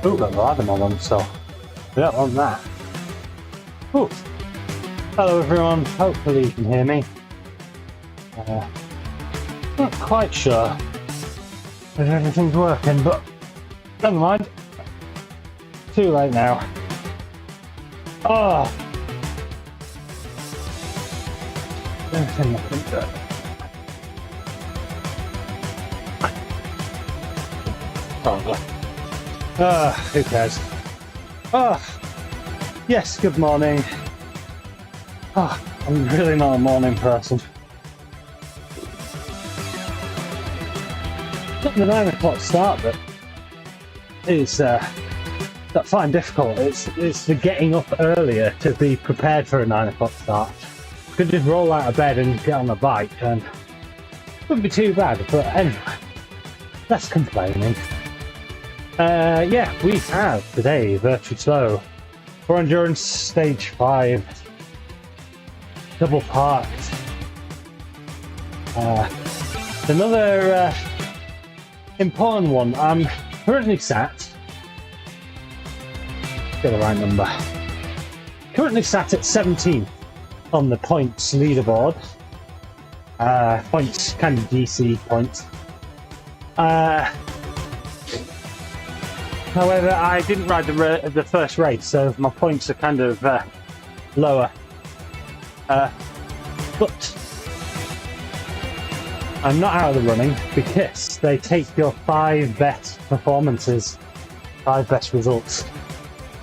Ooh, got the ladder mod on, so we don't want that. Ooh. Hello everyone, hopefully you can hear me. Not quite sure if everything's working, but never mind. Too late now. Oh! Everything looking good. Probably. Who cares? Yes, good morning. I'm really not a morning person. Not the 9 o'clock start, but it's that fine difficult. It's the getting up earlier to be prepared for a 9 o'clock start. I could just roll out of bed and get on a bike and it wouldn't be too bad, but anyway, less complaining. Yeah, we have today VirtuSlo 4endurance stage 5 double parked. Another important one. I'm currently sat, get the right number, currently sat at 17th on the points leaderboard. Points, kind of DC points. However, I didn't ride the first race, so my points are kind of lower. But I'm not out of the running because they take your 5 best performances, 5 best results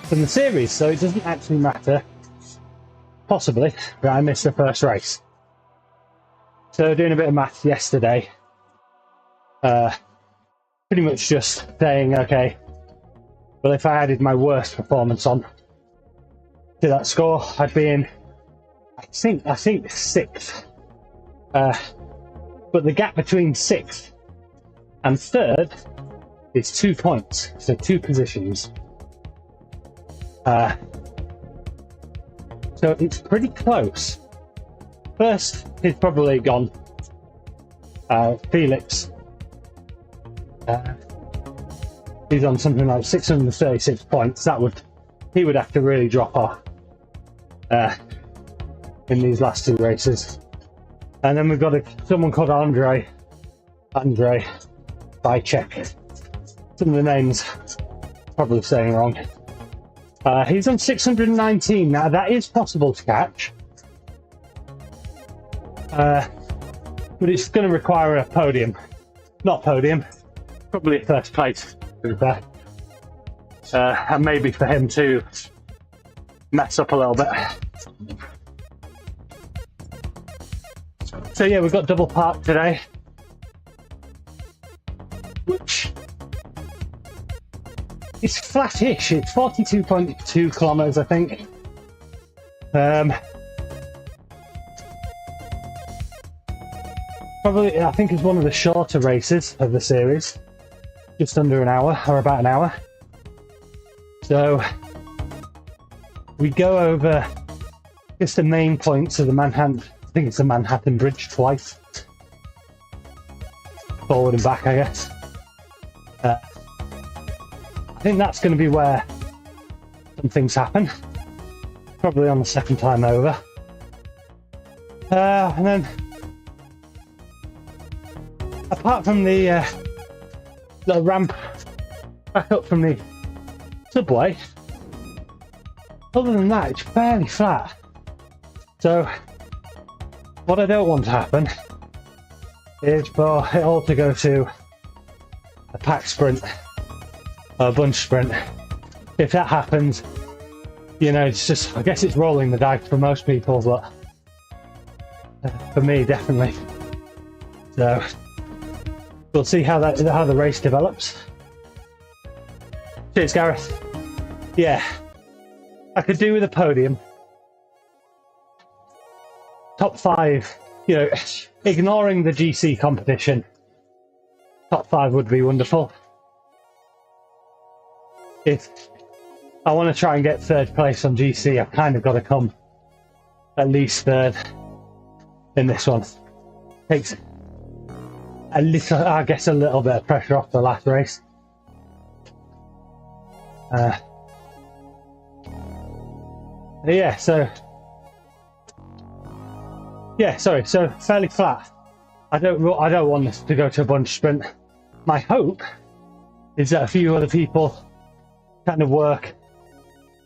from the series, so it doesn't actually matter, possibly, that I missed the first race. So doing a bit of maths yesterday, pretty much just saying, okay, well, if I added my worst performance on to that score, I'd be in, I think 6th. But the gap between 6th and 3rd is 2 points, so 2 positions. So it's pretty close. First is probably gone. Felix. He's on something like 636 points. He would have to really drop off in these last 2 races. And then we've got someone called Andrei Bicek. Some of the names probably saying wrong. He's on 619 now. That is possible to catch, but it's going to require a podium. Not podium, probably a first place. And maybe for him to mess up a little bit. So yeah, we've got double park today, which is flattish. It's 42.2 kilometers, I think. Probably, I think it's one of the shorter races of the series. Just under an hour, or about an hour. So we go over just the main points of the Manhattan. I think it's the Manhattan Bridge twice, forward and back, I guess. I think that's going to be where some things happen. Probably on the second time over. And then, apart from the ramp back up from the subway, other than that, it's fairly flat. So what I don't want to happen is for it all to go to a pack sprint or a bunch sprint. If that happens, you know, it's just, I guess it's rolling the dice for most people, but for me, definitely. So we'll see how the race develops. Cheers, Gareth. Yeah, I could do with a podium. Top 5, you know, ignoring the GC competition, top 5 would be wonderful. If I want to try and get 3rd place on GC, I've kind of got to come at least 3rd in this one. Takes a little, I guess, a little bit of pressure off the last race. Yeah, so fairly flat. I don't want this to go to a bunch sprint. My hope is that a few other people kind of work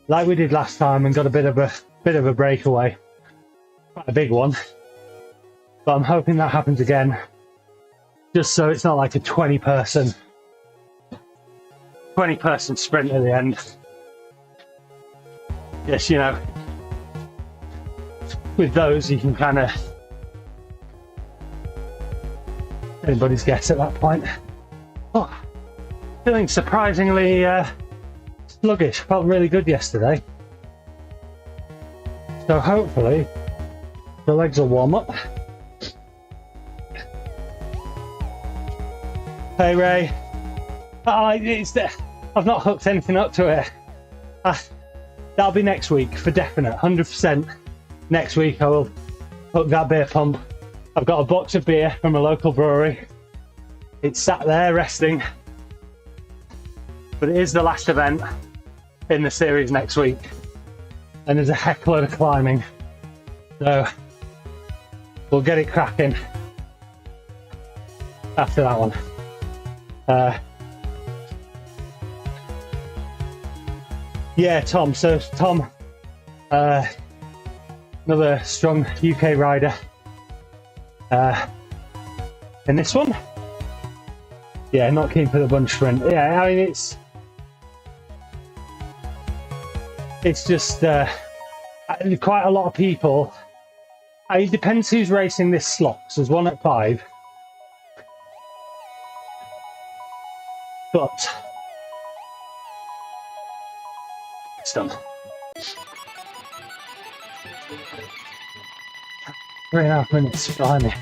like we did last time and got a bit of a breakaway, quite a big one. But I'm hoping that happens again, just so it's not like a 20 person sprint at the end. Yes, you know, with those you can kind of anybody's guess at that point. Oh, feeling surprisingly sluggish. Felt really good yesterday, so hopefully the legs will warm up. Hey Ray, I've not hooked anything up to it. That'll be next week for definite, 100%. Next week I will hook that beer pump. I've got a box of beer from a local brewery. It's sat there resting, but it is the last event in the series next week, and there's a heck load of climbing, so we'll get it cracking after that one. Yeah, Tom. So Tom, another strong UK rider in this one. Yeah, not keen for the bunch sprint. Yeah, I mean it's just quite a lot of people. It depends who's racing this slot. So there's one at 5, but it's done. 3.5 minutes, blimey.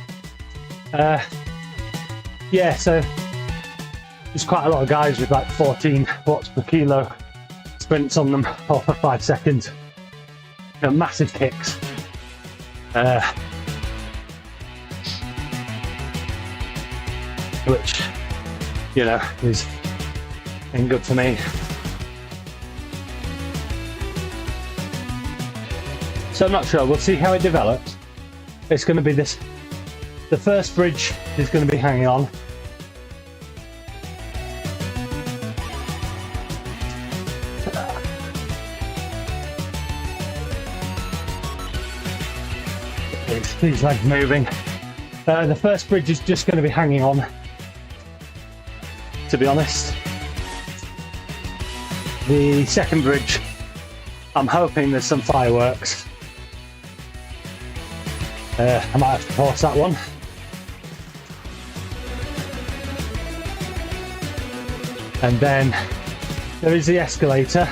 Yeah, so there's quite a lot of guys with like 14 watts per kilo sprints on them, or for 5 seconds. You know, massive kicks. Which, you know, ain't good for me. So I'm not sure, we'll see how it develops. It's going to be this, the first bridge is going to be hanging on. These legs moving. The first bridge is just going to be hanging on, to be honest. The second bridge, I'm hoping there's some fireworks. I might have to pause that one. And then there is the escalator,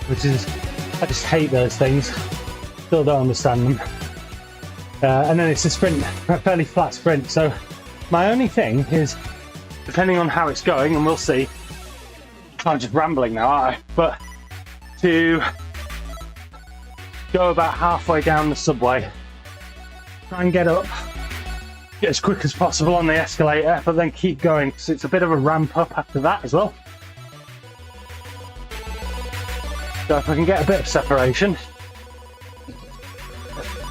which is, I just hate those things. Still don't understand them. And then it's a sprint, a fairly flat sprint. So my only thing is, depending on how it's going, and we'll see. I'm just rambling now, aren't I? But to go about halfway down the subway, try and get up, get as quick as possible on the escalator, but then keep going, because it's a bit of a ramp up after that as well. So if I can get a bit of separation,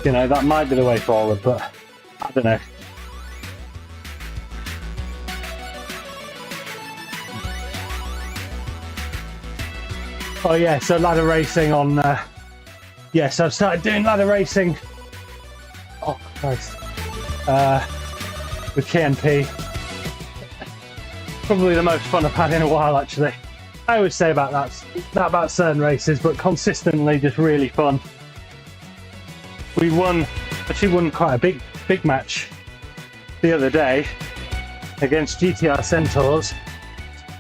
you know, that might be the way forward, but I don't know. Oh yeah, so ladder racing on, yeah, so I've started doing ladder racing, oh Christ, with KNP. Probably the most fun I've had in a while, actually. I always say about that about certain races, but consistently just really fun. We actually won quite a big match the other day against GTR Centaurs.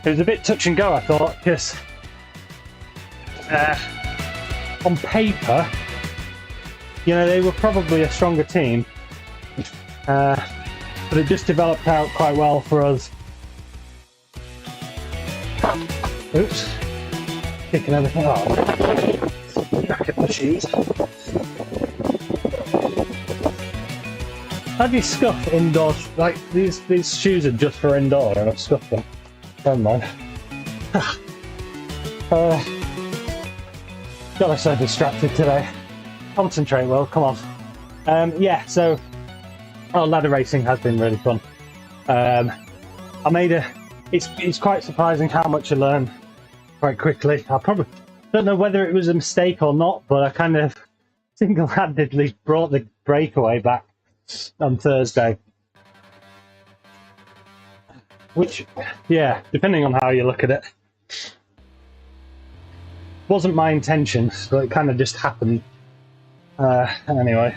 It was a bit touch and go, I thought, because on paper, you know, they were probably a stronger team, but it just developed out quite well for us. Oops, kicking everything off. Back at the shoes. How do you scuff indoors? Like these shoes are just for indoor, and I've scuffed them. Never mind. God, I'm so distracted today. Concentrate, Will. Come on. Yeah. So, ladder racing has been really fun. I made a. It's quite surprising how much I learn quite quickly. I probably don't know whether it was a mistake or not, but I kind of single-handedly brought the breakaway back on Thursday. Which, yeah, depending on how you look at it, wasn't my intention, so it kind of just happened. Anyway.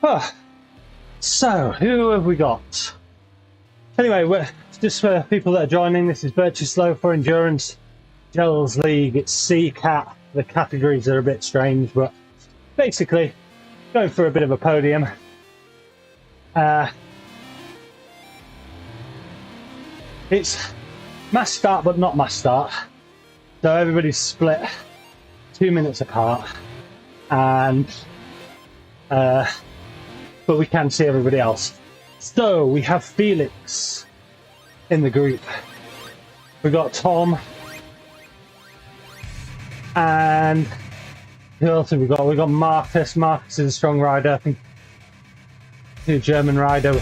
Oh, so, who have we got? Anyway, just for people that are joining, this is VirtuSlo 4endurance GELS League. It's C-Cat. The categories are a bit strange, but basically going for a bit of a podium. It's mass start, but not mass start. So everybody's split 2 minutes apart, and but we can see everybody else. So we have Felix in the group. We got Tom, and who else have we got? We got Marcus. Marcus is a strong rider. I think he's a German rider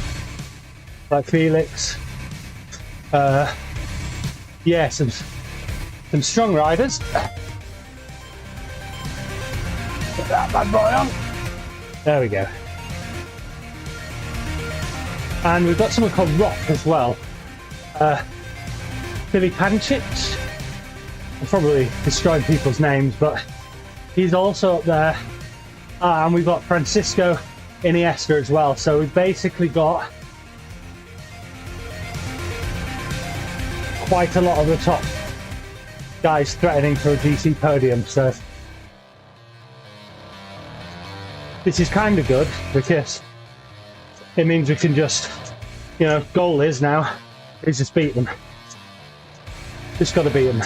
like Felix. Yeah, some strong riders. Put that bad boy on. There we go. And we've got someone called Rock as well. Billy Pancic. I'm probably destroying people's names, but he's also up there. And we've got Francisco Iniesta as well. So we've basically got quite a lot of the top guys threatening for a GC podium. So this is kind of good because it means we can just, you know, goal is now is just beat them. Just got to beat them.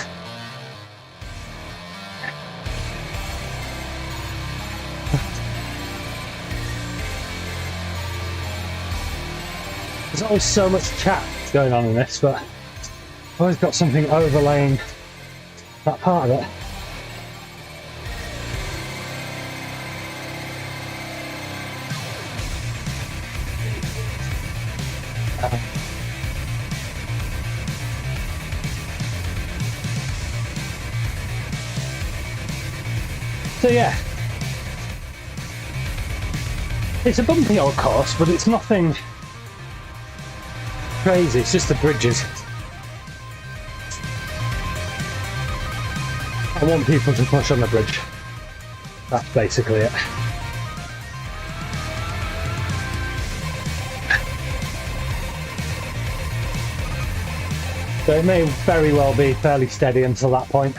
There's always so much chat going on in this, but I've always got something overlaying that part of it. So yeah, it's a bumpy old course, but it's nothing crazy, it's just the bridges. I want people to push on the bridge. That's basically it. So it may very well be fairly steady until that point.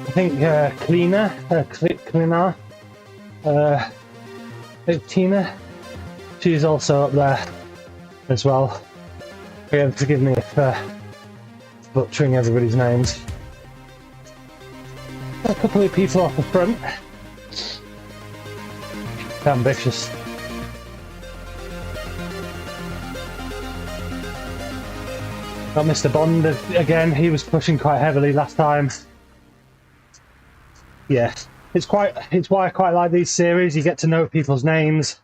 I think Tina, she's also up there as well. Again, forgive me if butchering everybody's names. A couple of people off the front. Ambitious. Got Mr. Bond again, he was pushing quite heavily last time. Yes, it's why I quite like these series. You get to know people's names.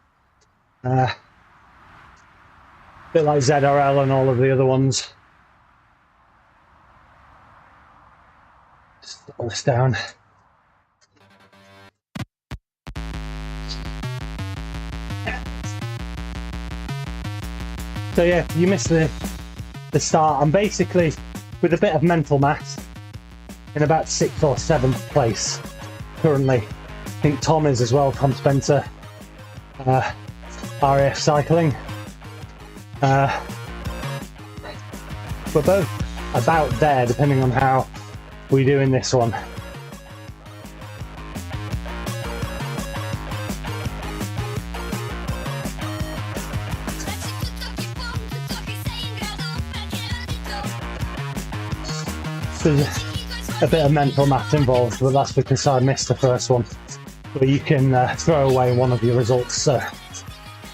A bit like ZRL and all of the other ones. Just put this down. So yeah, you missed the start. I'm basically, with a bit of mental maths, in about 6th or 7th place currently. I think Tom is as well, Tom Spencer, RAF Cycling. We're both about there, depending on how we do in this one. There's a bit of mental math involved, but that's because I missed the first one, where you can throw away one of your results. So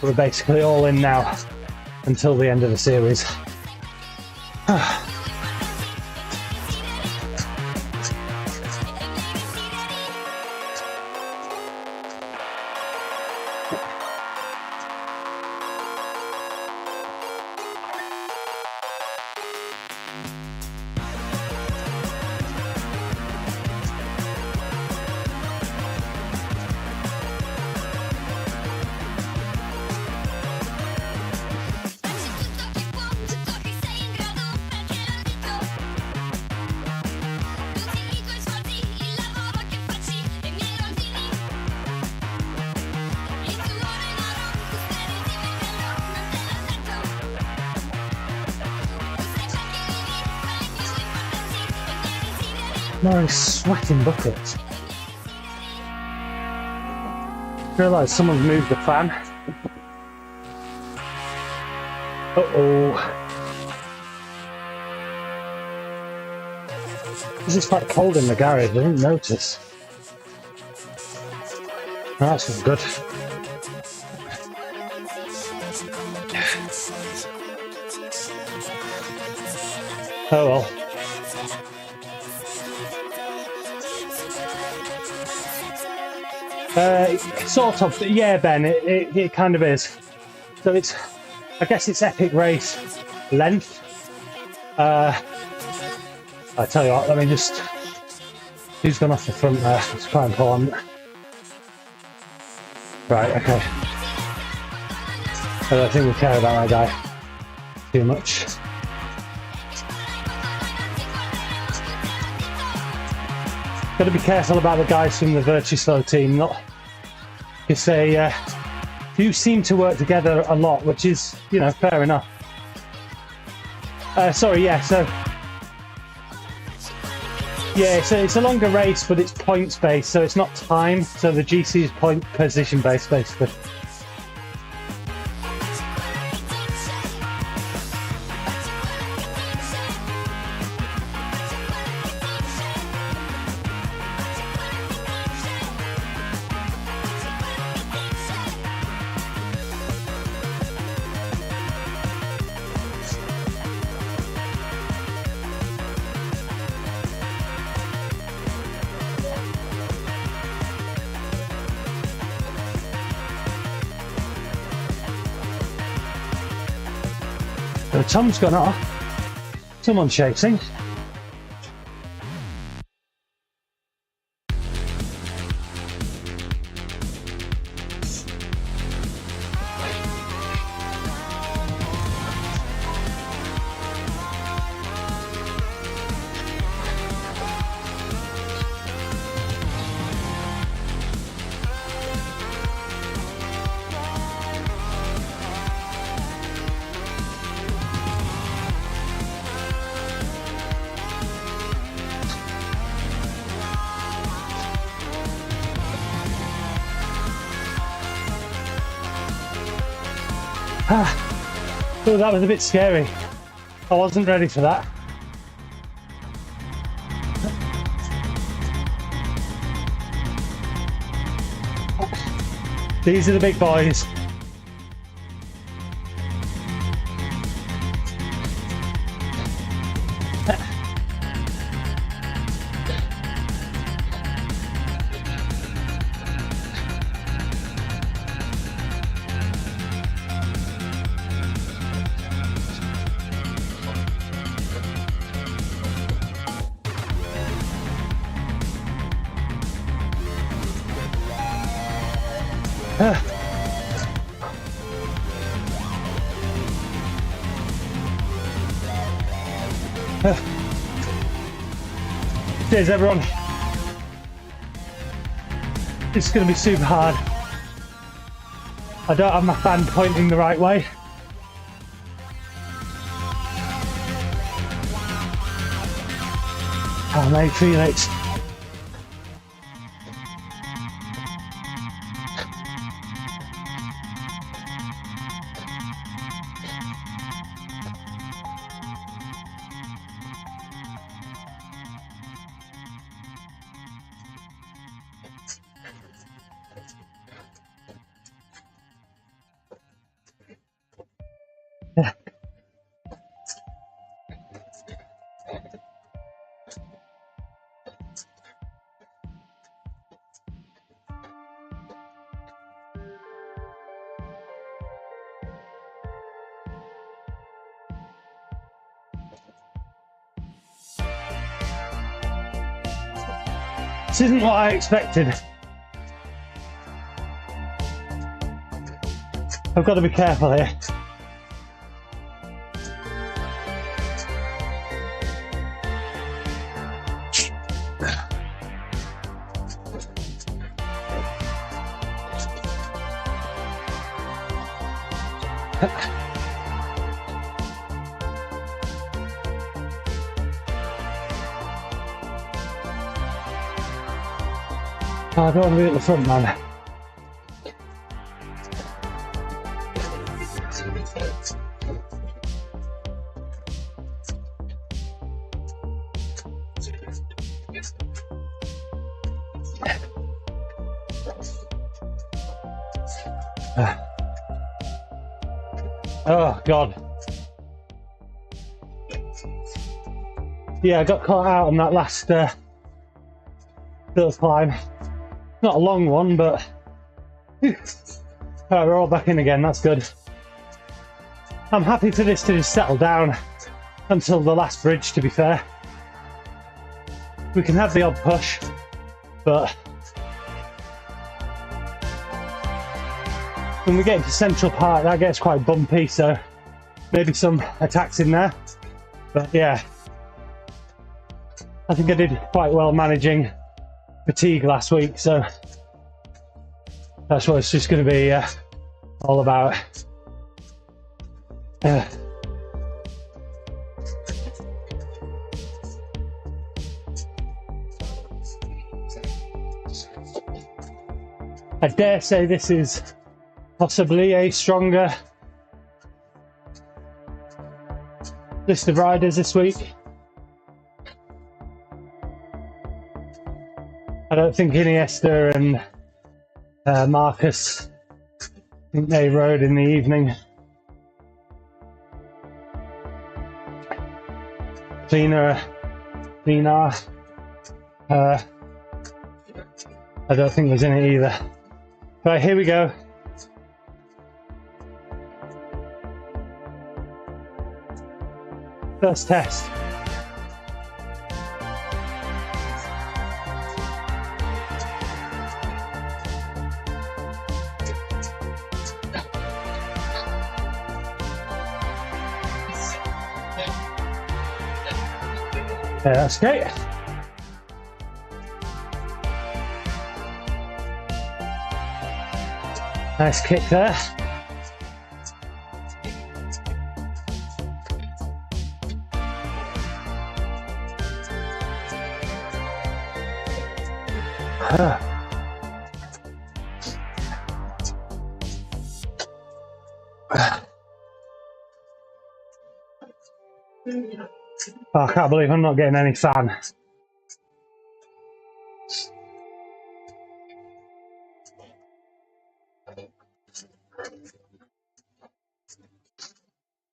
we're basically all in now until the end of the series. No, sweating buckets. Realise someone's moved the fan. Uh-oh. This is quite cold in the garage, I didn't notice. That's good. Oh well. Sort of, yeah, Ben, it kind of is. So it's, I guess it's epic race length. I tell you what, let me just, who's gone off the front there? It's quite important. Right, okay. I don't think we care about that guy too much. Got to be careful about the guys from the VirtuSlo team, not because they do seem to work together a lot, which is, you know, fair enough. Sorry, yeah. So yeah, so it's a longer race, but it's points based, so it's not time. So the GC is point position based, basically. So Tom's gone off. Someone's chasing. Oh, that was a bit scary. I wasn't ready for that. These are the big boys. Cheers everyone. It's going to be super hard. I don't have my fan pointing the right way. How may feel it. This isn't what I expected. I've got to be careful here. Oh, I don't want to be at the front, man. Oh, God. Yeah, I got caught out on that last little climb. Not a long one, but right, we're all back in again. That's good. I'm happy for this to just settle down until the last bridge, to be fair. We can have the odd push, but when we get into Central Park, that gets quite bumpy, so maybe some attacks in there. But yeah, I think I did quite well managing fatigue last week, so that's what it's just going to be all about. I dare say this is possibly a stronger list of riders this week. I don't think Iniesta and Marcus, I think they rode in the evening. Cleaner, I don't think there's in it either. Right, here we go. First test. Yeah, that's great. Nice kick there. Oh, I can't believe I'm not getting any fan.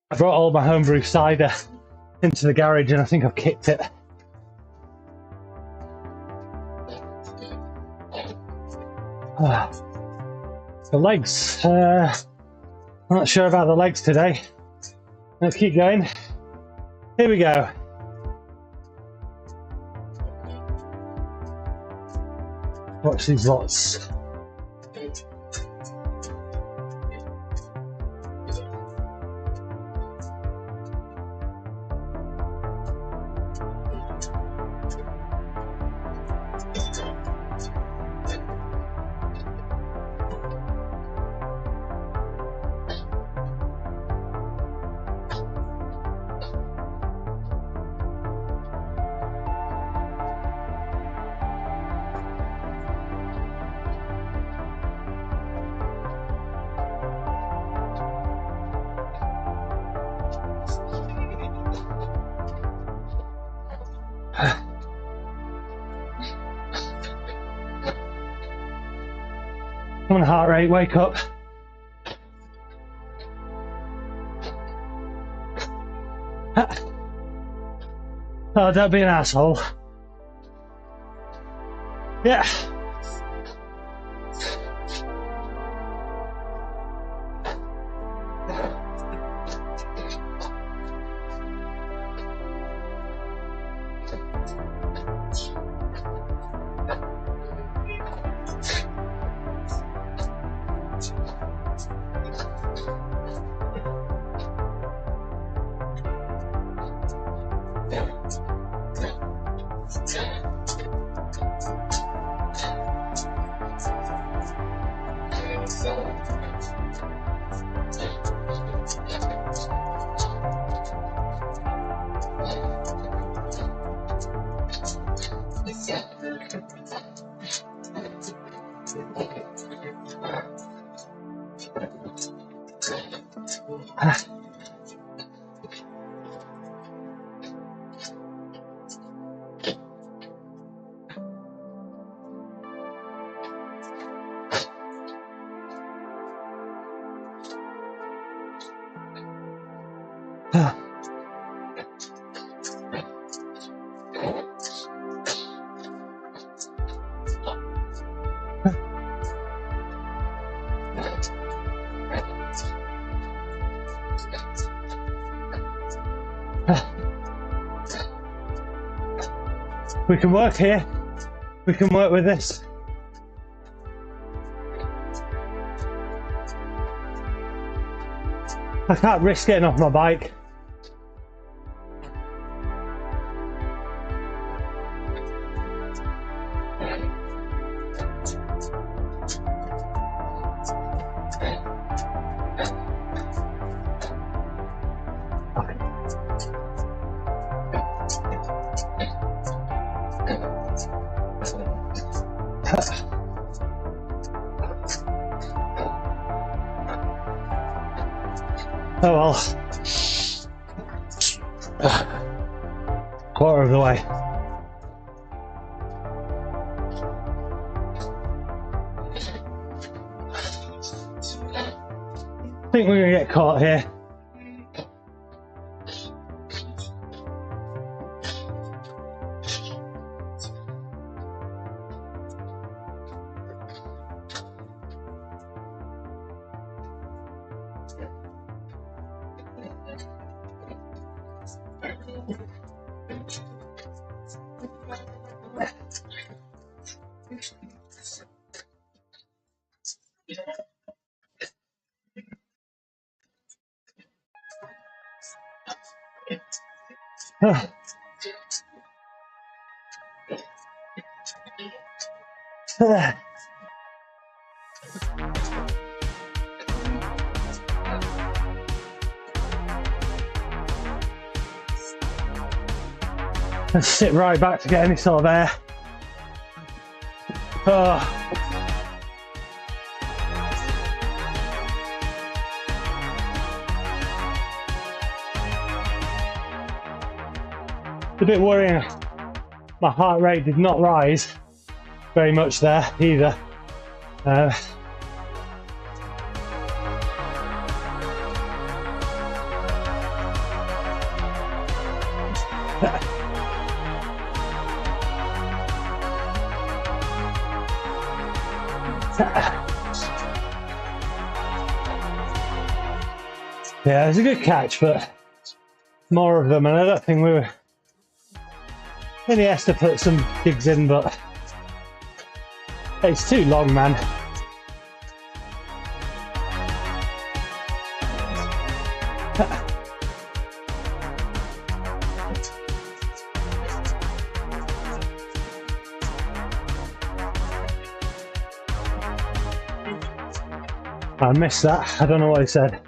I brought all my homebrew cider into the garage and I think I've kicked it. The legs, I'm not sure about the legs today. Let's keep going. Here we go. Watch these lots. Come on, heart rate, wake up. Oh, don't be an asshole. Yeah. We can work here. We can work with this. I can't risk getting off my bike. Oh well. Quarter of the way. I think we're gonna get caught here. Let's sit right back to get any sort of air. Oh. It's a bit worrying. My heart rate did not rise very much there either. Yeah, it was a good catch, but more of them, and I don't think we were. Maybe has to put some digs in, but it's too long, man. I missed that. I don't know what he said.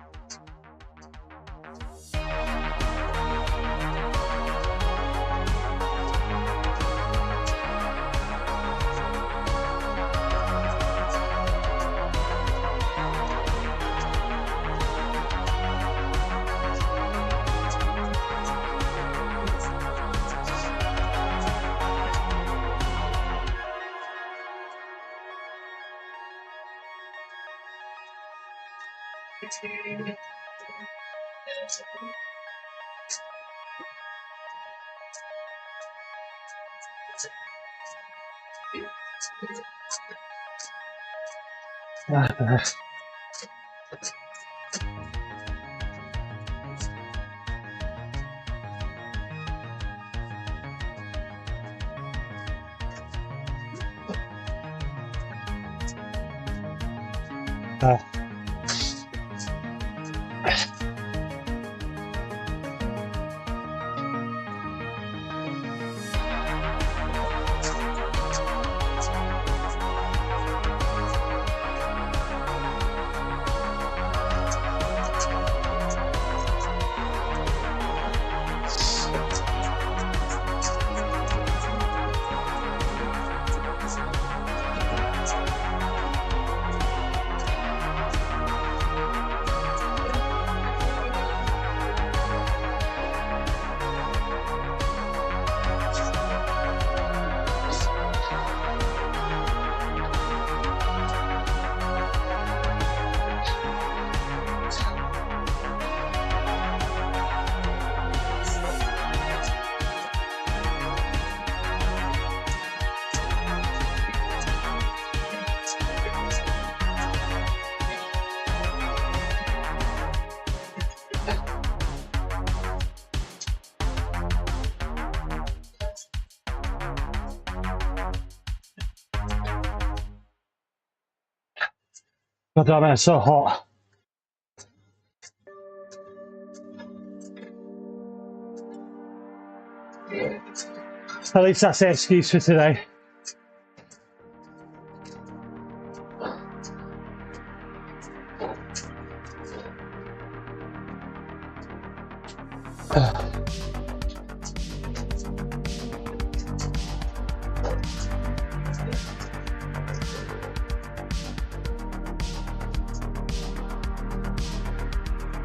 God damn it, it's so hot. At least that's the excuse for today.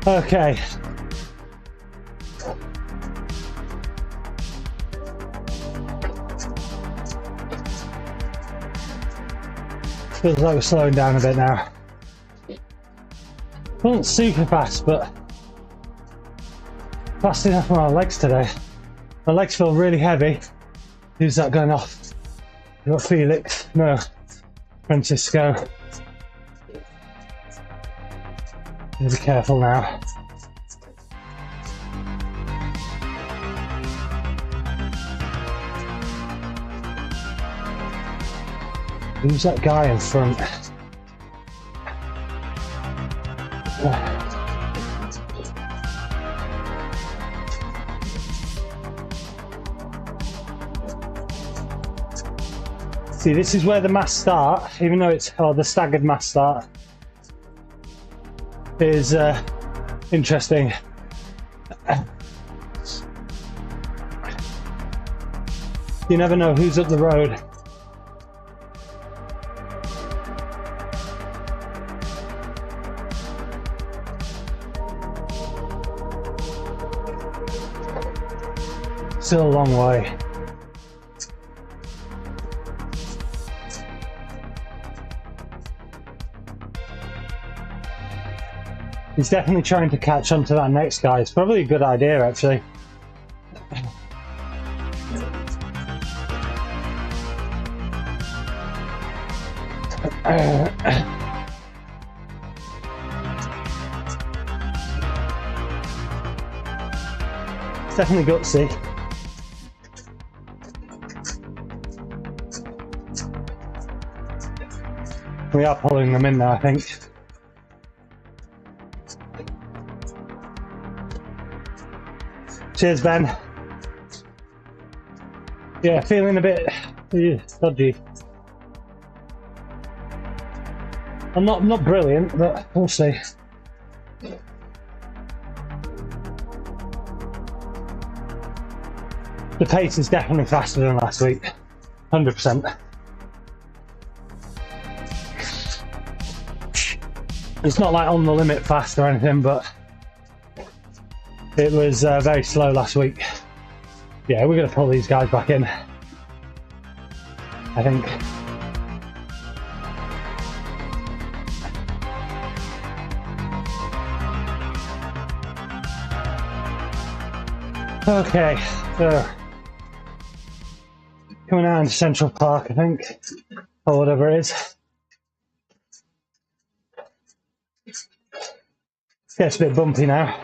Okay. Feels like we're slowing down a bit now. Wasn't super fast, but fast enough for my legs today. My legs feel really heavy. Who's that going off? You've got Felix, no, Francisco. Be careful now. Who's that guy in front? See, this is where the mass start, even though it's the staggered mass start is interesting. You never know who's up the road. Still a long way. He's definitely trying to catch on to that next guy. It's probably a good idea, actually. It's definitely gutsy. We are pulling them in now, I think. Cheers, Ben. Yeah, feeling a bit dodgy. I'm not brilliant, but we'll see. The pace is definitely faster than last week, 100%. It's not like on the limit fast or anything, but it was very slow last week. Yeah, we're going to pull these guys back in, I think. Okay, so coming out into Central Park, I think, or whatever it is. Gets a bit bumpy now.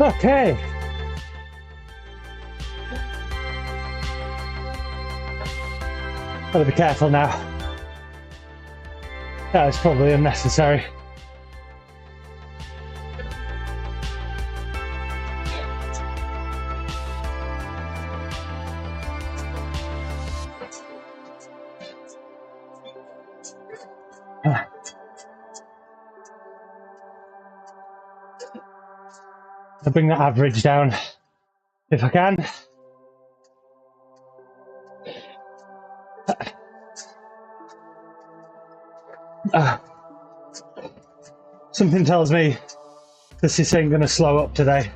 Okay. Gotta be careful now. That was probably unnecessary. I'll bring that average down if I can. Something tells me this ain't going to slow up today.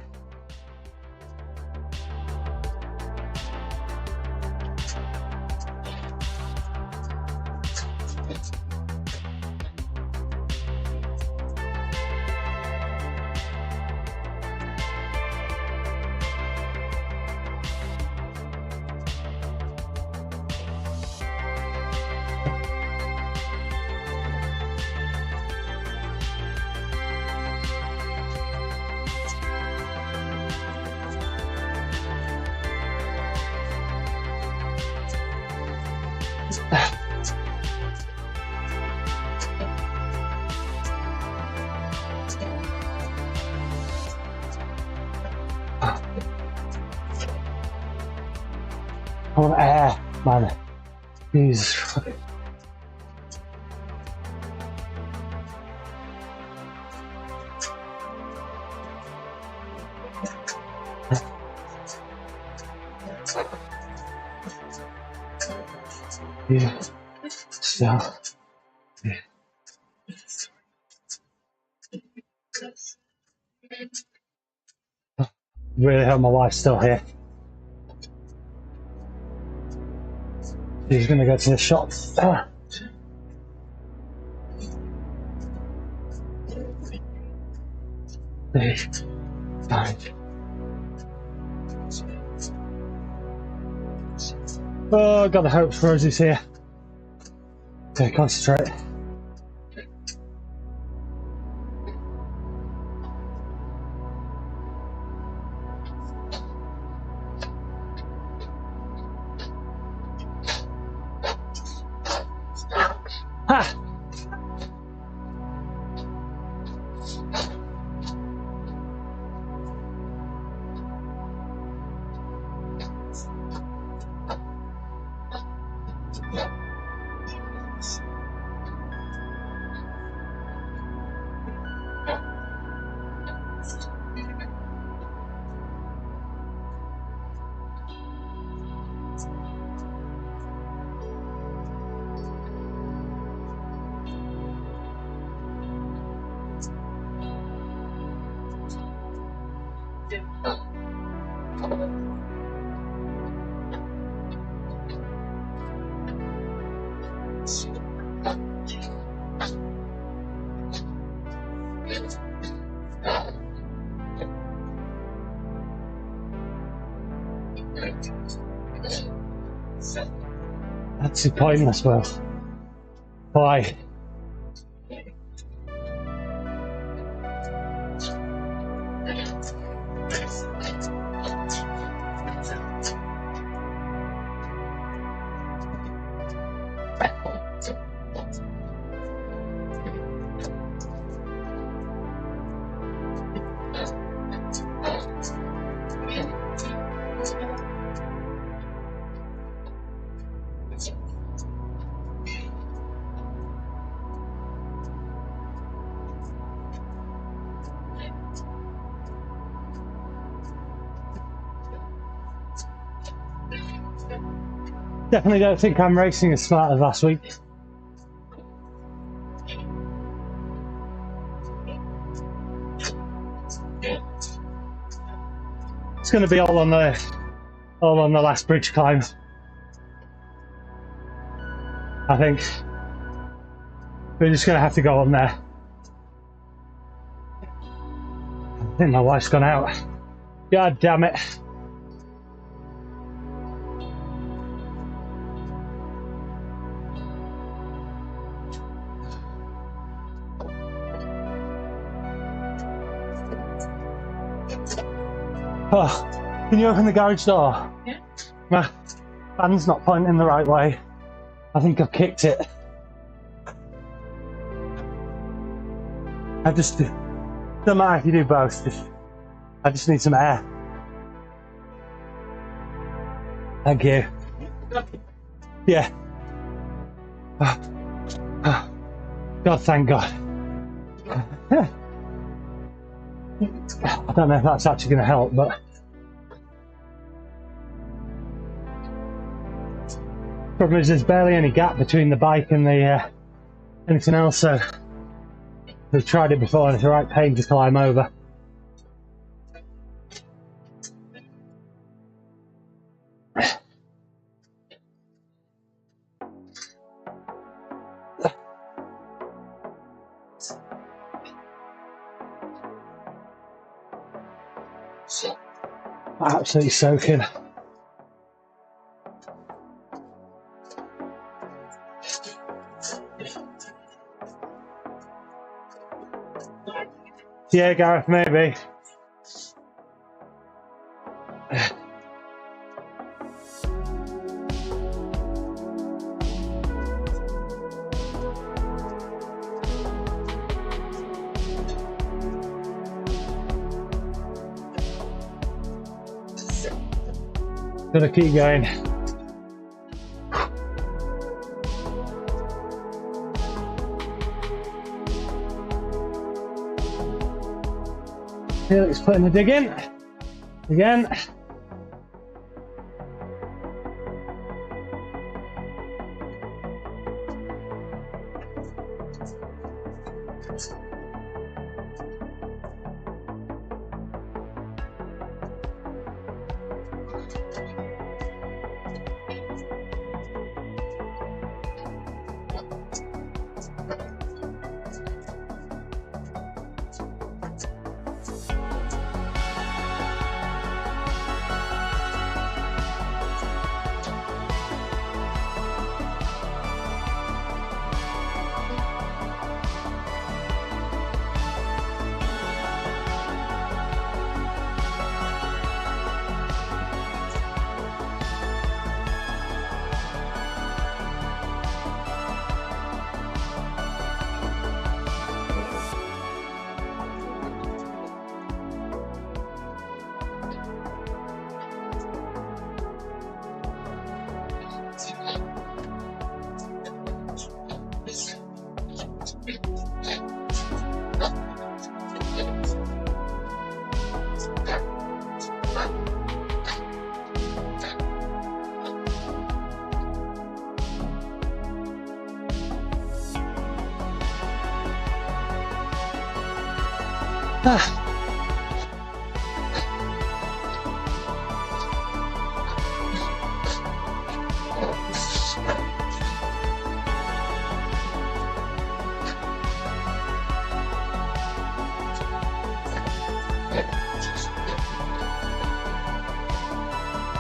I want air, man. Jesus. Yeah. So. Yeah. Really hope my wife's still here. She's gonna go to the shop. Oh, got the hopes Rosie's here. Okay, concentrate. Ha! That's pointless, Will. Why? Definitely don't think I'm racing as smart as last week. It's going to be all on the last bridge climb. I think we're just going to have to go on there. I think my wife's gone out. God damn it. Oh, can you open the garage door? Yeah. My hand's not pointing the right way. I think I've kicked it. Don't matter if you do both, I just need some air. Thank you. Yeah. God, thank God. I don't know if that's actually going to help, but problem is there's barely any gap between the bike and the anything else, so we've tried it before and it's a right pain to climb over. Absolutely soaking. Yeah, Gareth, maybe. Gonna keep going. Felix putting the dig in again.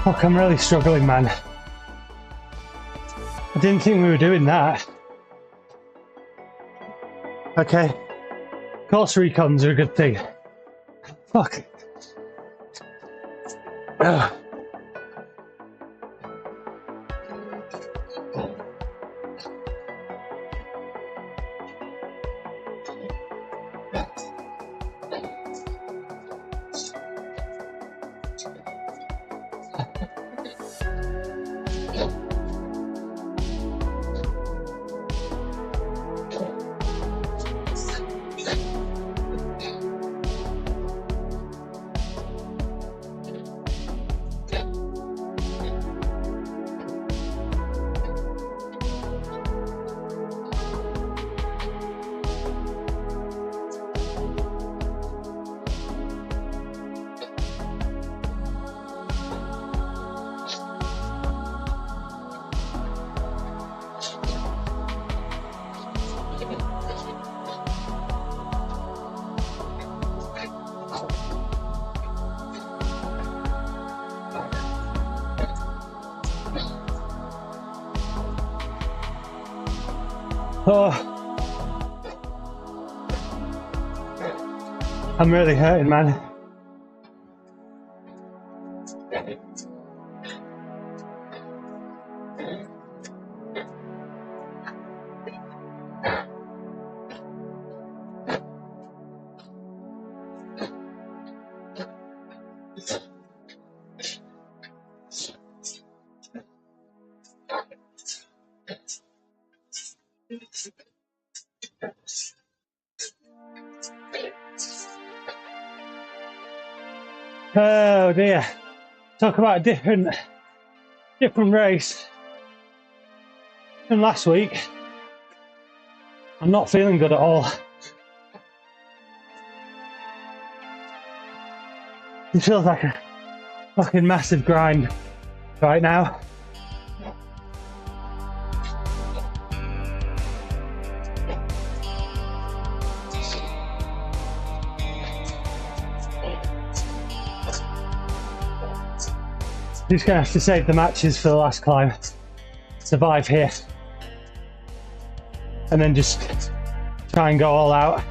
Fuck, I'm really struggling, man. I didn't think we were doing that. Okay. Course recons are a good thing. Fuck. Ugh. Oh, I'm really hurting, man. Oh dear. Talk about a different race than last week. I'm not feeling good at all. It feels like a fucking massive grind right now. Just gonna have to save the matches for the last climb, survive here, and then just try and go all out.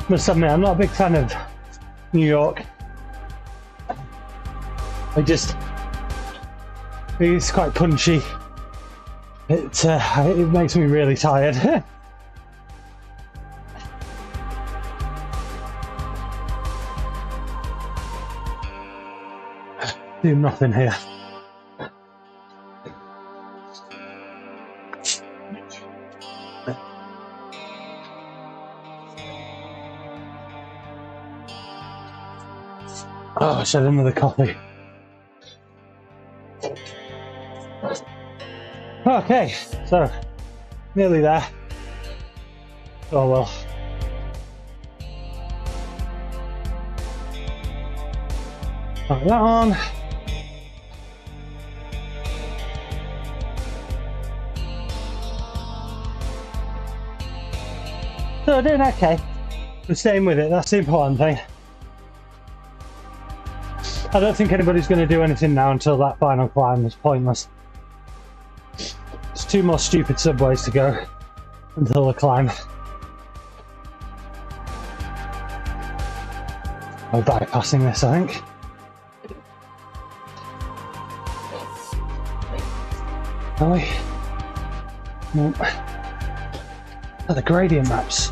Must admit, I'm not a big fan of New York. It's quite punchy. It makes me really tired. Do nothing here. Oh, I should have another coffee. Okay, so nearly there. Oh well. Put that on. So we're doing okay. We're staying with it, that's the important thing. I don't think anybody's going to do anything now until that final climb is pointless. There's 2 more stupid subways to go until the climb. We're bypassing this, I think. Are we? Nope. Oh, the gradient maps.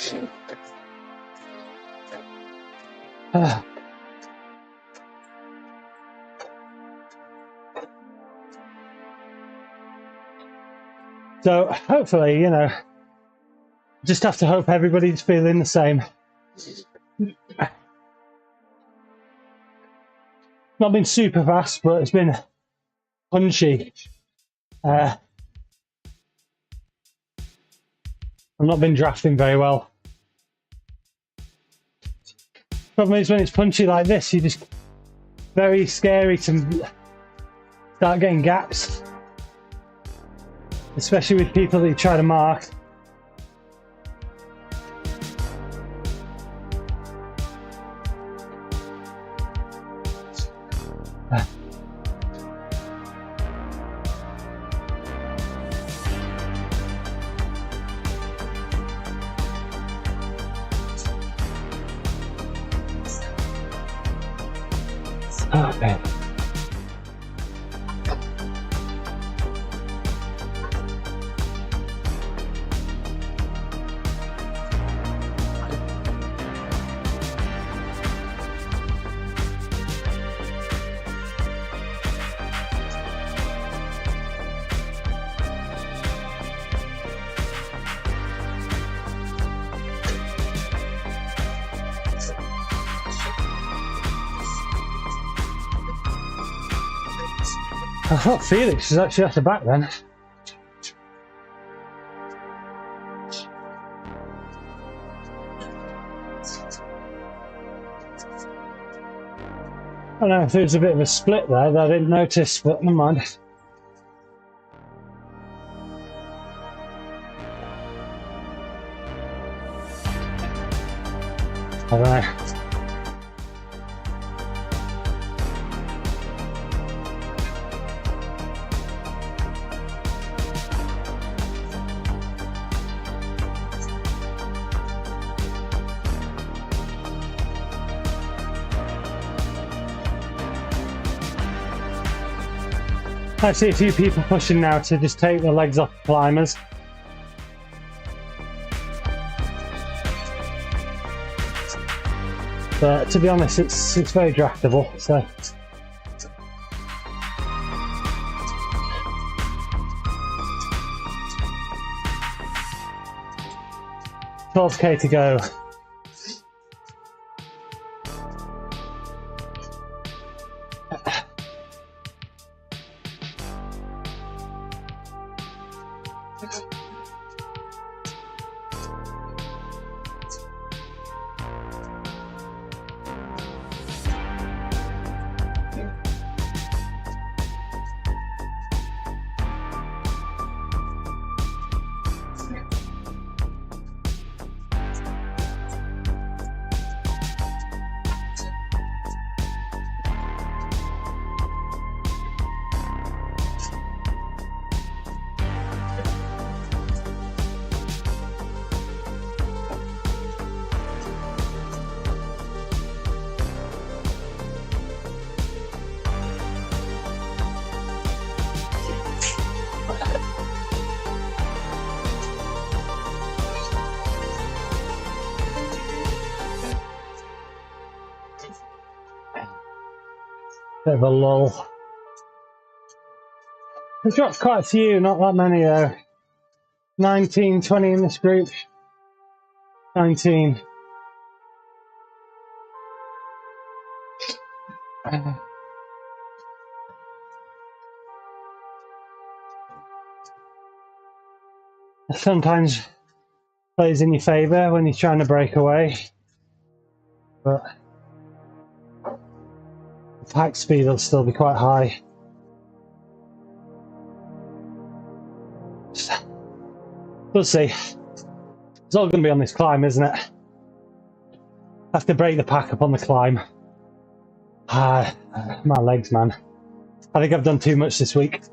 So hopefully, you know, just have to hope everybody's feeling the same. Not been super fast, but it's been punchy. I've not been drafting very well. Problem is when it's punchy like this, you just very scary to start getting gaps, especially with people that you try to mark. Okay. I thought Felix was actually at the back then. I don't know if there was a bit of a split there that I didn't notice, but never mind. I don't know. I see a few people pushing now to just take the legs off climbers. But to be honest, it's very draftable, so. 12k to go. Bit of a lull. We've dropped quite a few, not that many though. 19, 20 in this group. 19. Sometimes plays in your favour when you're trying to break away, but the pack speed will still be quite high. We'll see. It's all going to be on this climb, isn't it? Have to break the pack up on the climb. My legs, man. I think I've done too much this week.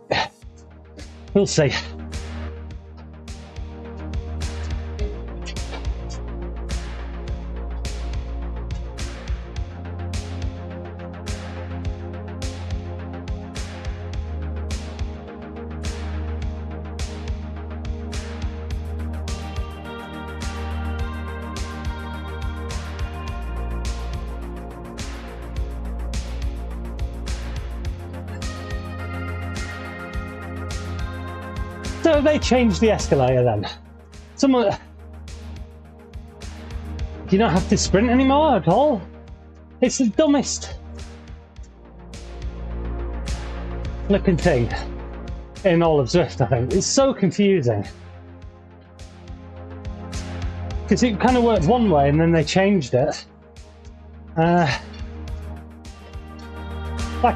We'll see. So they changed the escalator then. Someone, you don't have to sprint anymore at all. It's the dumbest flipping thing in all of Zwift, I think. It's so confusing. Because it kind of worked one way and then they changed it. Like,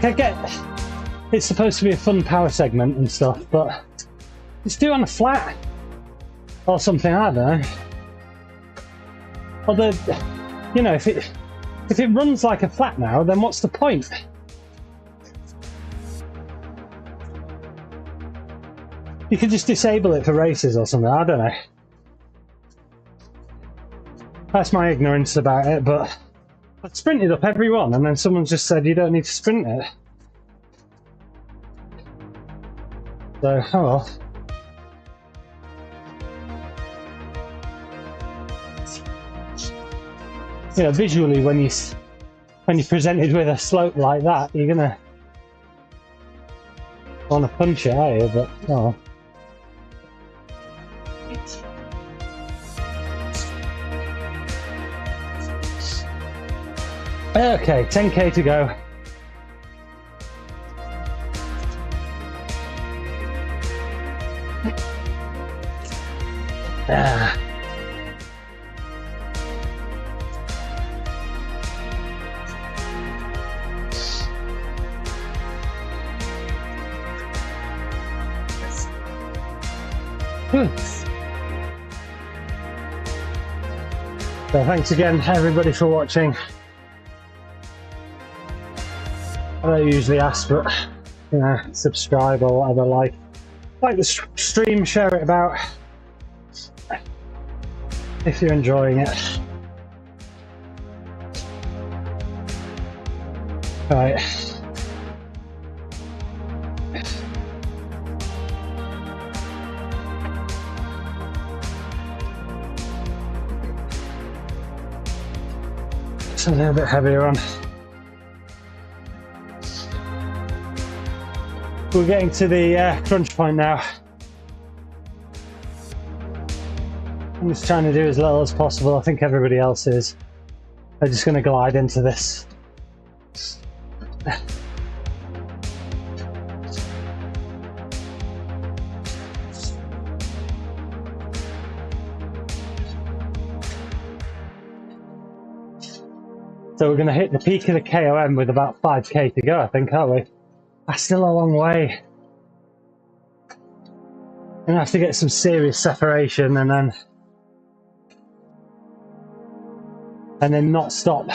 I get it's supposed to be a fun power segment and stuff, but just do it on a flat or something, I don't know. Or you know, if it runs like a flat now, then what's the point? You could just disable it for races or something, I don't know. That's my ignorance about it, but I sprinted up every one and then someone just said you don't need to sprint it. So, oh well. You know, visually when you're presented with a slope like that, you're gonna want to punch it, are you? But oh. Okay, 10k to go. So thanks again everybody for watching. I don't usually ask, but you know, subscribe or whatever, like the stream, share it about if you're enjoying it. Right. It's a little bit heavier on. We're getting to the crunch point now. I'm just trying to do as little as possible. I think everybody else is. They're just going to glide into this. So we're going to hit the peak of the KOM with about 5k to go, I think, aren't we? That's still a long way. I'm going to have to get some serious separation and then not stop.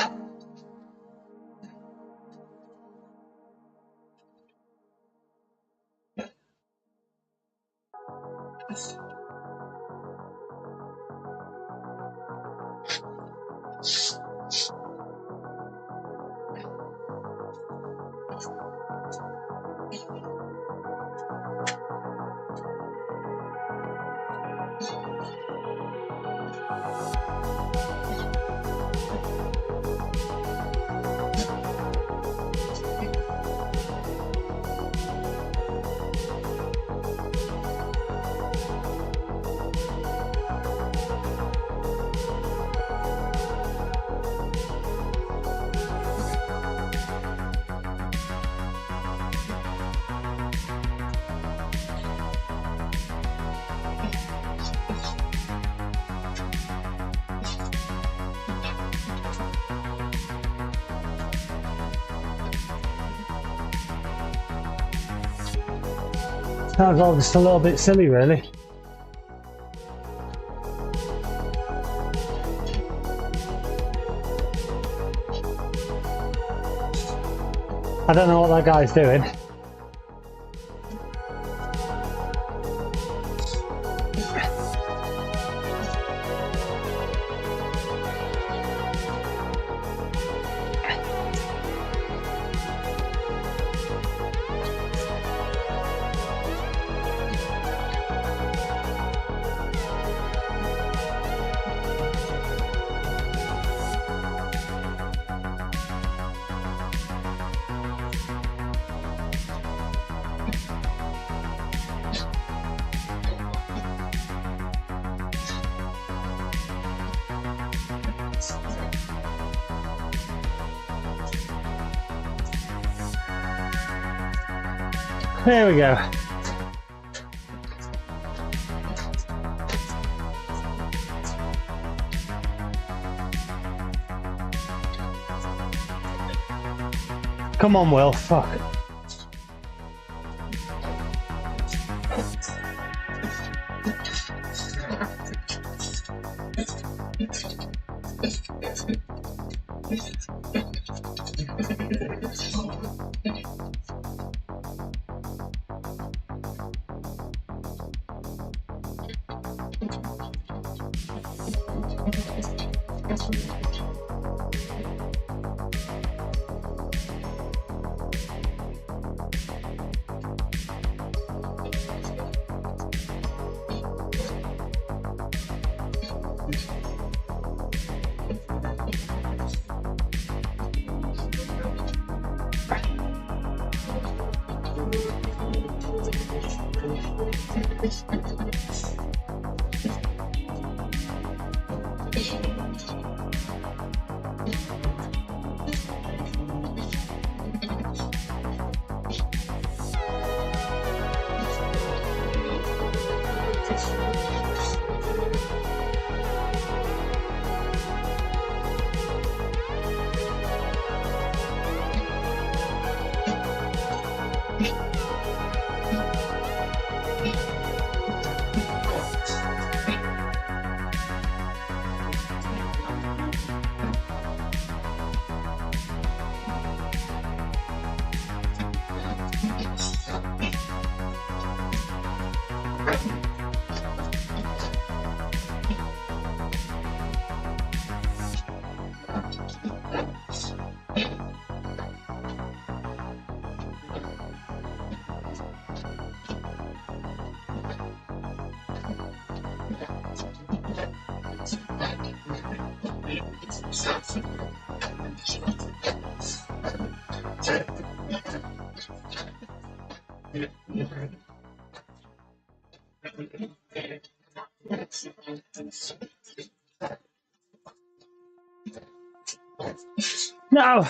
That was all just a little bit silly, really. I don't know what that guy's doing. Here we go. Come on, Will, fuck. No!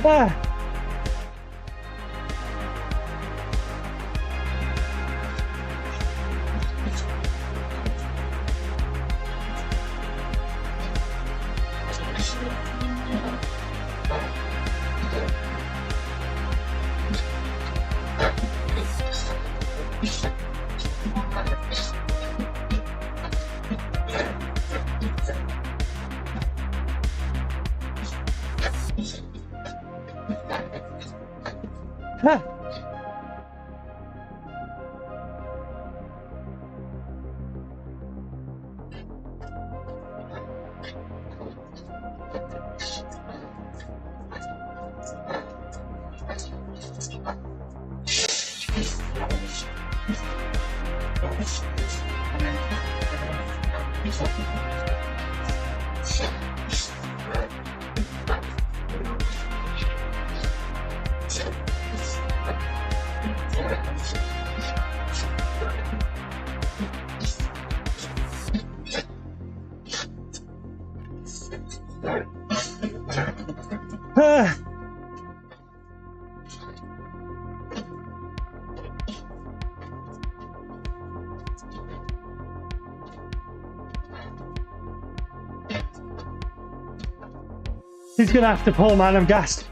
Ah. Huh. He's gonna have to pull, man, I'm gassed.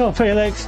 Come on, Felix.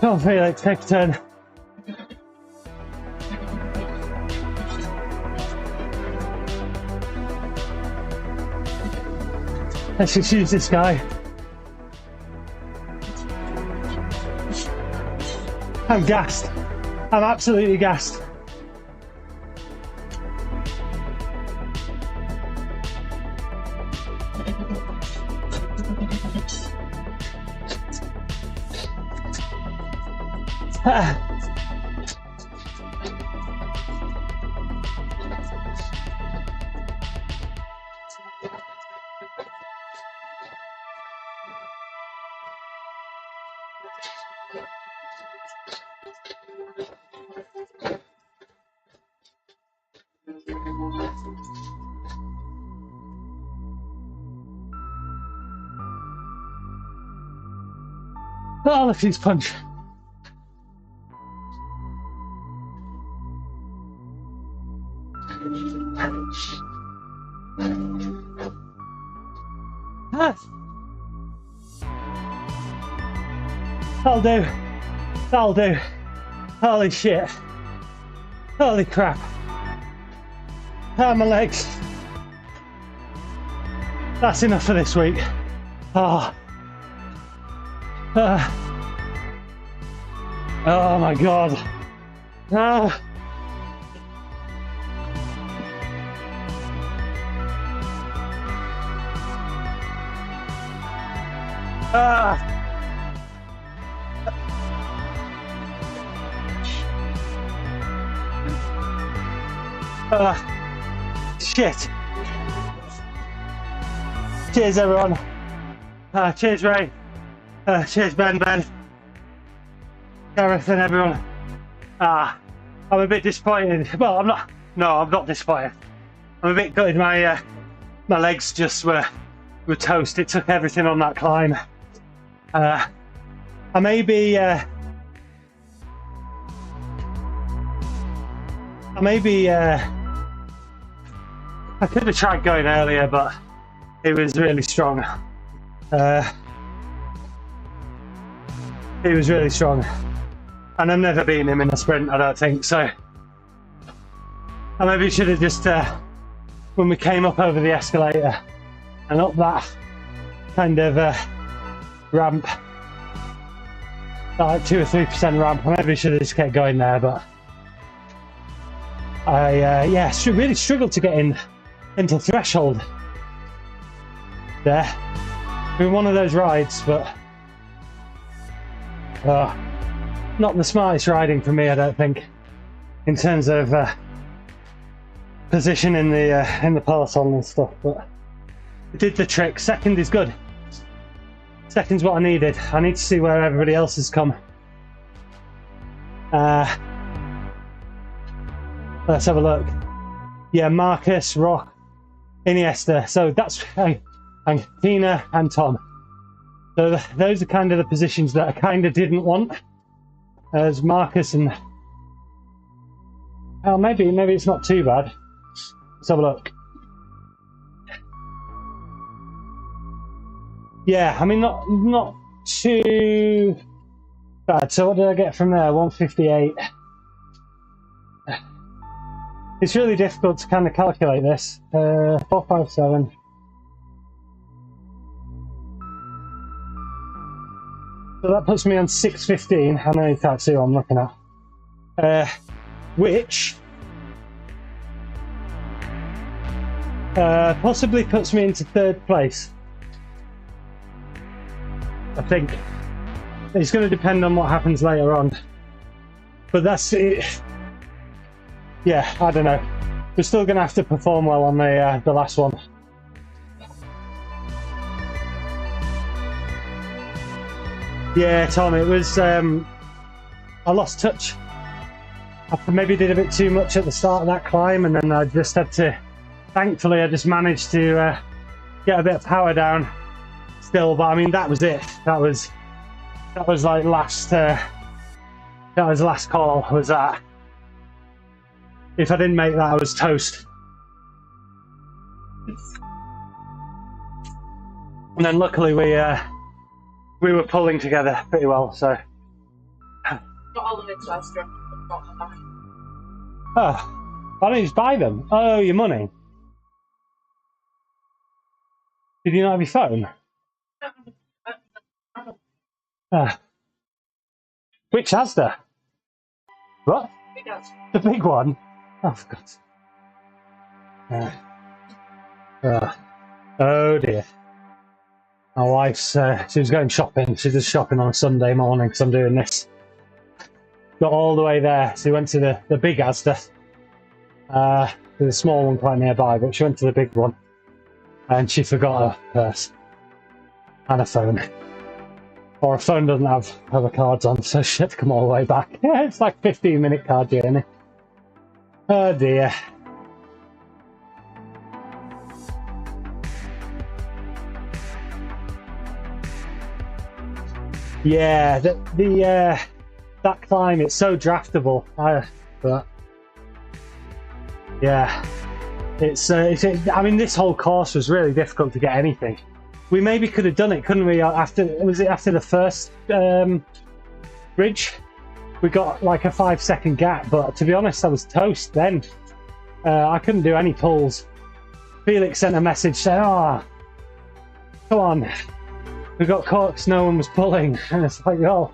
Come on, Felix, take a turn. Let's just use this guy. I'm gassed. I'm absolutely gassed. Oh, look at his punch. Ah. That'll do. That'll do. Holy shit. Holy crap. Ah, my legs. That's enough for this week. Oh. Oh my god. Ah. Ah. Shit. Cheers everyone. Cheers Ray. Cheers Ben, Gareth and everyone. I'm a bit disappointed. Well, I'm not. No, I'm not disappointed. I'm a bit gutted. My legs just were toast. It took everything on that climb. I could have tried going earlier, but it was really strong. He was really strong, and I've never beaten him in a sprint, I don't think, so I maybe should have just, when we came up over the escalator and up that kind of ramp, like 2 or 3% ramp, I maybe should have just kept going there, but I really struggled to get into threshold there. It's been one of those rides, but not the smartest riding for me, I don't think, in terms of position in the peloton and stuff. But it did the trick. Second is good. Second's what I needed. I need to see where everybody else has come. Let's have a look. Yeah, Marcus, Rock, Iniesta. So that's and Tina and Tom. So those are kind of the positions that I kind of didn't want, as Marcus and maybe it's not too bad. Let's have a look. Yeah, I mean not too bad. So what did I get from there? 158. It's really difficult to kind of calculate this. 457. So that puts me on 615. I know you can't see what I'm looking at. Which possibly puts me into 3rd place. I think it's going to depend on what happens later on. But that's it. Yeah, I don't know. We're still going to have to perform well on the last one. Yeah, Tom, it was, I lost touch. I maybe did a bit too much at the start of that climb, and then I just had to, thankfully I just managed to get a bit of power down still, but I mean, that was it. That was like last, that was last call, was that. If I didn't make that, I was toast. And then luckily we were pulling together pretty well, so. Not all of it's extra. Oh, why don't you just buy them? Oh, your money. Did you not have your phone? Which Asda? What? The big one? Oh, for God's sake. Oh dear. My wife's, she was going shopping. She does shopping on a Sunday morning because I'm doing this. Got all the way there. So we went to the big Asda. There's a small one quite nearby, but she went to the big one. And she forgot her purse. and a phone. Or a phone doesn't have other cards on, so she had to come all the way back. Yeah, it's like a 15-minute car journey. Oh dear. Yeah, that climb, it's so draftable. But yeah, I mean, this whole course was really difficult to get anything. We maybe could have done it, couldn't we? After the first bridge, we got like a 5-second gap. But to be honest, I was toast then. I couldn't do any pulls. Felix sent a message saying, "Oh, come on, we got caught because no one was pulling," and it's like, "Oh,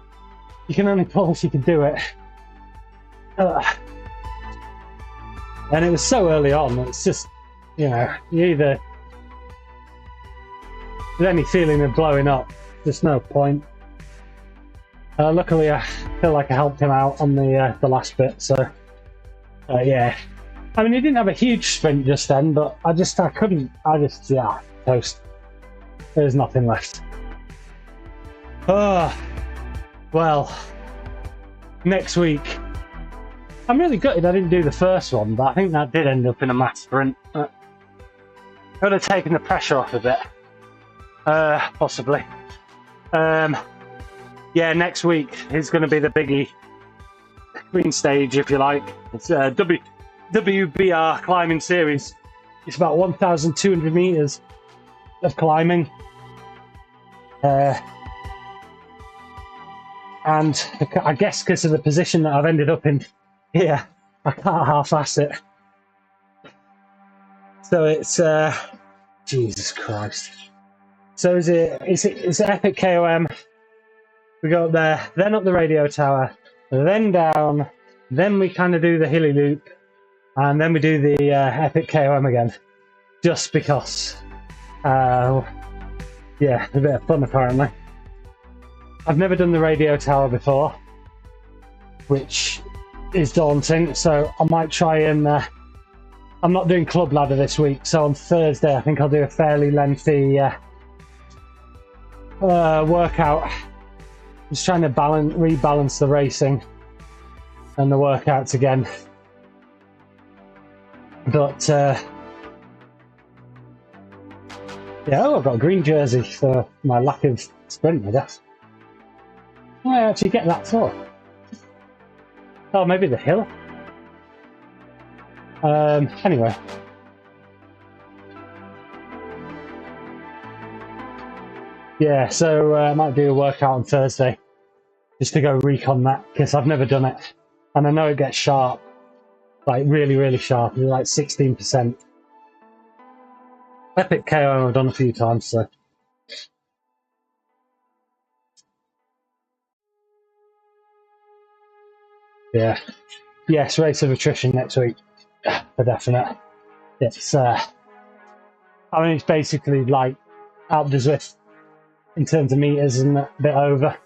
you can only pull if you can do it." And it was so early on. It's just, you know, you either with any feeling of blowing up, there's no point. Luckily, I feel like I helped him out on the last bit. So yeah, I mean, he didn't have a huge sprint just then, but I couldn't. Yeah, toast. There's nothing left. Oh, well, next week. I'm really gutted I didn't do the first one, but I think that did end up in a mass sprint. Could have taken the pressure off a bit. Possibly. Yeah, next week is going to be the biggie. Green stage, if you like. It's WBR climbing series. It's about 1,200 meters of climbing. And I guess because of the position that I've ended up in here, I can't half-ass it. So it's Jesus Christ. So it's epic KOM. We go up there, then up the radio tower, then down, then we kind of do the hilly loop, and then we do the epic KOM again, just because. Yeah, a bit of fun apparently. I've never done the radio tower before, which is daunting, so I might try and I'm not doing club ladder this week, so on Thursday I think I'll do a fairly lengthy workout. Just trying to rebalance the racing and the workouts again. But yeah, I've got a green jersey for my lack of sprint, I guess. What did I actually get that for? Oh, maybe the hill? Anyway. Yeah, so I might do a workout on Thursday just to go recon that, because I've never done it. And I know it gets sharp, like really, really sharp, like 16%. Epic KO I've done a few times, so. Yeah. Yes, race of attrition next week, for definite. It's, I mean, it's basically like Alpe d'Huez in terms of meters and a bit over.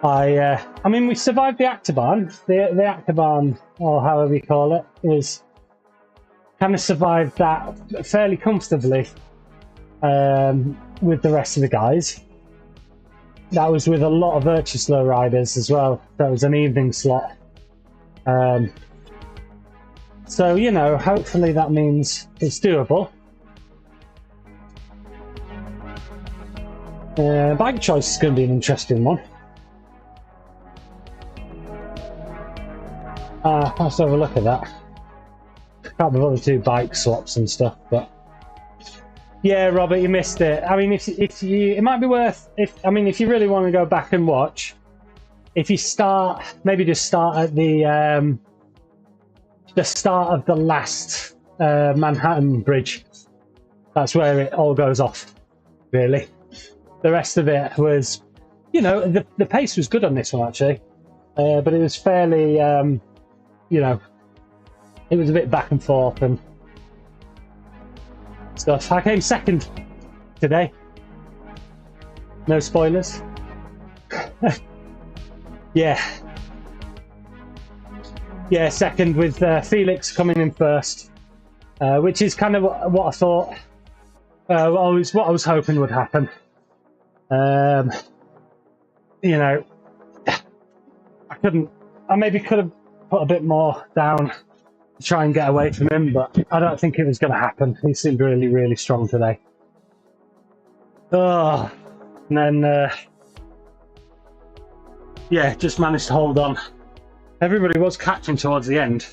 I mean, we survived the Achterbahn. The Achterbahn, or however you call it, is kind of survived that fairly comfortably with the rest of the guys. That was with a lot of VirtuSlo riders as well. That was an evening slot. So, you know, hopefully that means it's doable. Bike choice is going to be an interesting one. Let's have a look at that. Can't be bothered to do bike swaps and stuff, but yeah, Robert, you missed it. I mean, if you, it might be worth, if you really want to go back and watch, if you start, maybe just start at the start of the last Manhattan Bridge. That's where it all goes off, really. The rest of it was, you know, the pace was good on this one actually, but it was fairly, you know, it was a bit back and forth and stuff. I came second today. No spoilers. Yeah, second with Felix coming in first, which is kind of what I thought. what I was hoping would happen. You know, I maybe could have put a bit more down to try and get away from him, but I don't think it was going to happen. He seemed really, really strong today. Oh, and then, yeah, just managed to hold on. Everybody was catching towards the end.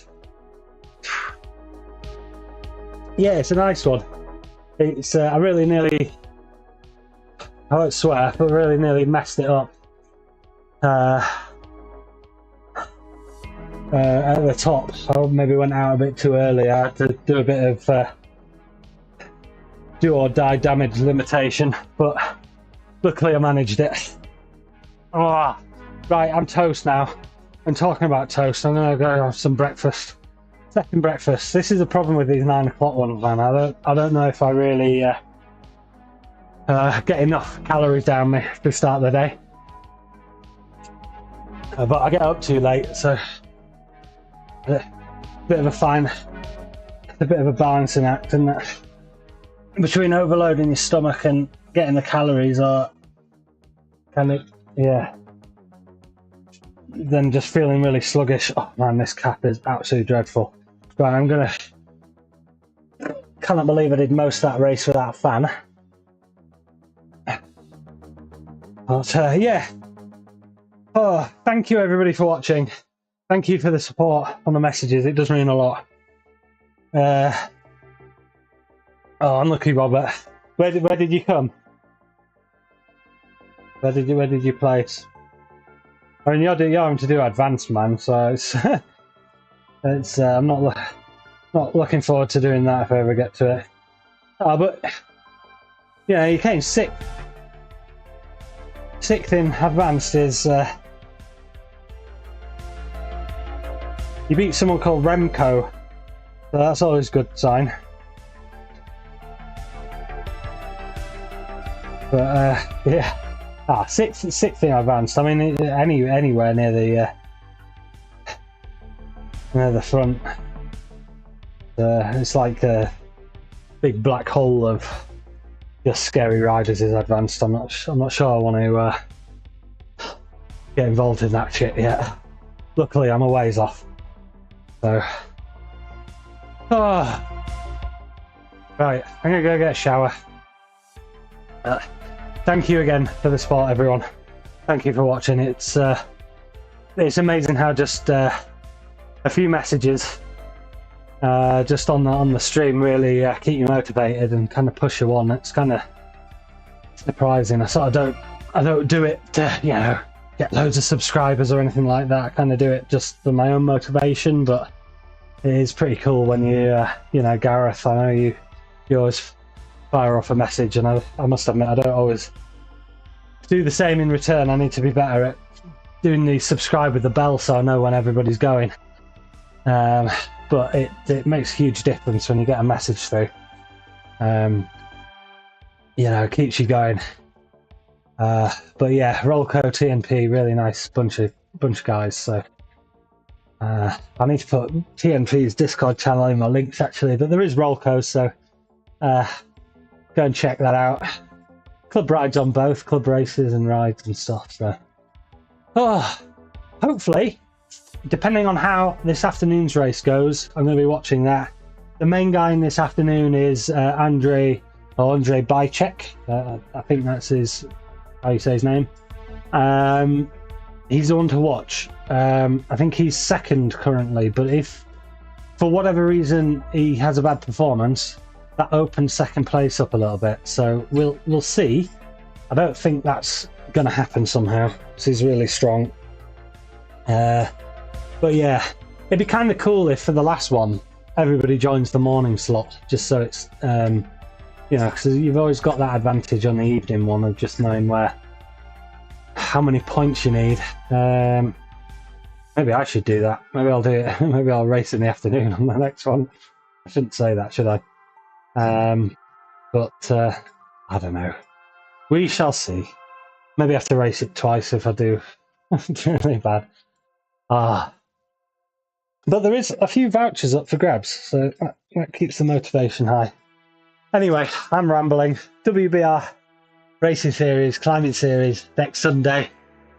Yeah, it's a nice one. It's I really nearly, I won't swear, but really nearly messed it up. At the top, I maybe went out a bit too early. I had to do a bit of do or die damage limitation, but luckily I managed it. Oh, right, I'm toast now. I'm talking about toast. I'm gonna go have some breakfast. Second breakfast. This is a problem with these 9 o'clock ones, man. I don't know if I really get enough calories down me to start the day. But I get up too late, so a bit of a balancing act, and between overloading your stomach and getting the calories, are kind of, yeah, then just feeling really sluggish. Oh man, this cap is absolutely dreadful. Right, I'm gonna, cannot believe I did most of that race without a fan. But yeah, oh, thank you everybody for watching. Thank you for the support on the messages, it does mean a lot. Oh, unlucky Robert. Where did you come? Where did you place? I mean, you're having to do advanced, man. So it's I'm not looking forward to doing that if I ever get to it. Oh, but yeah, you came sixth. Sixth in advanced is you beat someone called Remco, so that's always a good sign. But yeah, sixth in advanced. I mean, anywhere near the front, it's like a big black hole of just scary riders is advanced. I'm not sure I want to get involved in that shit yet. Luckily, I'm a ways off. So, right, I'm gonna go get a shower. Thank you again for the support, everyone. Thank you for watching. It's amazing how just a few messages just on the stream really keep you motivated and kind of push you on. It's kind of surprising. I don't do it to get loads of subscribers or anything like that. I kind of do it just for my own motivation, but it is pretty cool when you Gareth, I know you always fire off a message, and I must admit I don't always do the same in return. I need to be better at doing the subscribe with the bell so I know when everybody's going. But it makes a huge difference when you get a message through. It keeps you going. But yeah, Rolco, TNP, really nice bunch of guys. So I need to put TNP's Discord channel in my links actually, but there is Rolco, so go and check that out. Club rides on both, club races and rides and stuff. So hopefully, depending on how this afternoon's race goes, I'm going to be watching that. The main guy in this afternoon is Andrei Bajcek. I think that's how you say his name. He's the one to watch. I think he's second currently, but if for whatever reason he has a bad performance, that opens second place up a little bit. So we'll see. I don't think that's going to happen somehow, because he's really strong. But yeah, it'd be kind of cool if for the last one everybody joins the morning slot, just so it's because you've always got that advantage on the evening one of just knowing how many points you need. Maybe I should do that. Maybe I'll do it. Maybe I'll race in the afternoon on the next one. I shouldn't say that, should I? But I don't know. We shall see. Maybe I have to race it twice if I do really bad. But there is a few vouchers up for grabs, so that keeps the motivation high. Anyway, I'm rambling. WBR Racing Series, Climbing Series next Sunday.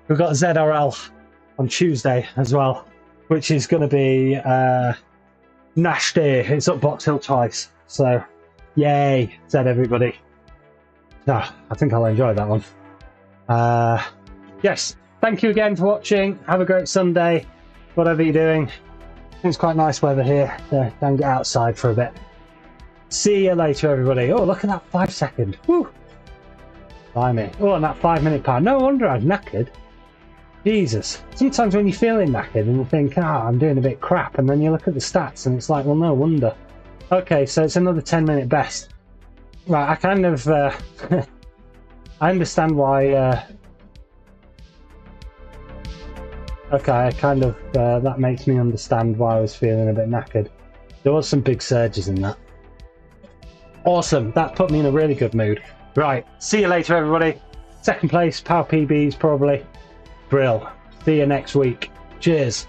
We've got ZRL on Tuesday as well, which is going to be nasty. It's up Box Hill twice. So, yay, said everybody. I think I'll enjoy that one. Yes, thank you again for watching. Have a great Sunday, whatever you're doing. It's quite nice weather here. Can get outside for a bit. See you later, everybody. Oh, look at that 5 second. Woo! Blimey. Oh, and that 5 minute part. No wonder I'm knackered. Jesus. Sometimes when you're feeling knackered and you think, I'm doing a bit crap, and then you look at the stats and it's like, well, no wonder. Okay, so it's another 10-minute best. Right, I kind of... I understand why... Okay, I kind of... that makes me understand why I was feeling a bit knackered. There was some big surges in that. Awesome, that put me in a really good mood. Right, see you later, everybody. Second place, Power PBs probably. Brill. See you next week. Cheers.